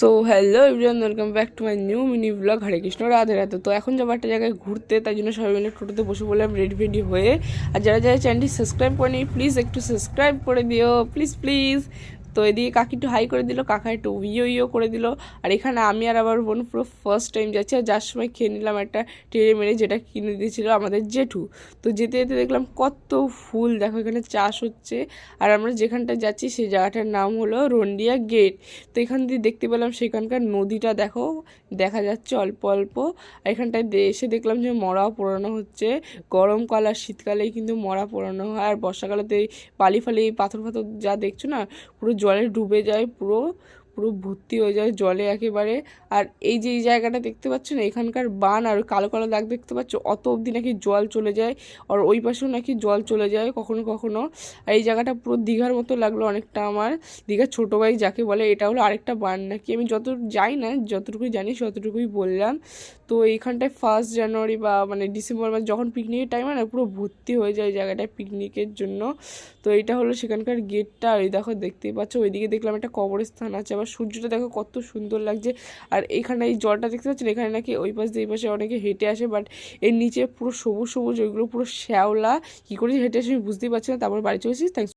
So hello everyone, welcome back to my new mini vlog. Hare Krishna, Radhe Radhe. তো এখন যাবো একটা জায়গায় ঘুরতে, তাই জন্য সবাই মিলে টোটোতে বসে বললাম রেডি ফেডি হয়ে। আর যারা যারা চ্যানেলটি সাবস্ক্রাইব করেনি প্লিজ একটু সাবস্ক্রাইব করে দিও, প্লিজ প্লিজ। তো এদিকে কাকি একটু হাই করে দিল, কাকা একটু ইয়ো করে দিল। আর এখানে আমি আর আবার বোন পুরো ফার্স্ট টাইম যাচ্ছি। আর যার সময় খেয়ে নিলাম একটা টেড়ে মেরে, যেটা কিনে দিয়েছিল আমাদের জেঠু। তো যেতে যেতে দেখলাম কত ফুল, দেখো এখানে চাষ হচ্ছে। আর আমরা যেখানটা যাচ্ছি সেই জায়গাটার নাম হলো রন্ডিয়া গেট। তো এখান দিয়ে দেখতে পেলাম সেখানকার নদীটা দেখো, দেখা যাচ্ছে অল্প অল্প। আর এখানটায় এসে দেখলাম যে মরা পোড়ানো হচ্ছে। গরমকাল আর শীতকালেই কিন্তু মরা পোড়ানো হয়। আর বর্ষাকালেতে এই বালি ফালি পাথর ফাথর যা দেখছো না, পুরো জলে ডুবে যায়, পুরো পুরো ভর্তি হয়ে যায় জলে একেবারে। আর এই যে এই জায়গাটা দেখতে পাচ্ছ না, এখানকার বান আর কালো কালো দাগ দেখতে পাচ্ছ, অত অবধি নাকি জল চলে যায়। আর ওই পাশেও নাকি জল চলে যায় কখনো কখনো। আর এই জায়গাটা পুরো দীঘার মতো লাগলো অনেকটা আমার। দীঘার ছোটো ভাই যাকে বলে, এটা হলো আরেকটা বান নাকি, আমি যত যাই না, যতটুকুই জানি ততটুকুই বললাম। তো এইখানটায় 1 জানুয়ারি বা মানে ডিসেম্বর মাস যখন পিকনিকের টাইম হয় না, পুরো ভর্তি হয়ে যায় জায়গাটায় পিকনিকের জন্য। তো এইটা হলো সেখানকার গেটটা। আর এই দেখো দেখতেই পাচ্ছ, ওইদিকে দেখলাম একটা কবরস্থান আছে। আবার সূর্যটা দেখো কত সুন্দর লাগছে। আর এইখানে এই জলটা দেখতে পাচ্ছেন, এখানে নাকি ওই পাশ দিয়ে এই পাশে অনেকে হেঁটে আসে, বাট এর নিচে পুরো সবুজ সবুজ, ওইগুলো পুরো শ্যাওলা। কী করে হেঁটে আসে আমি বুঝতেই পারছি না। তারপর বাড়ি চলে এসেছি। থ্যাংকস।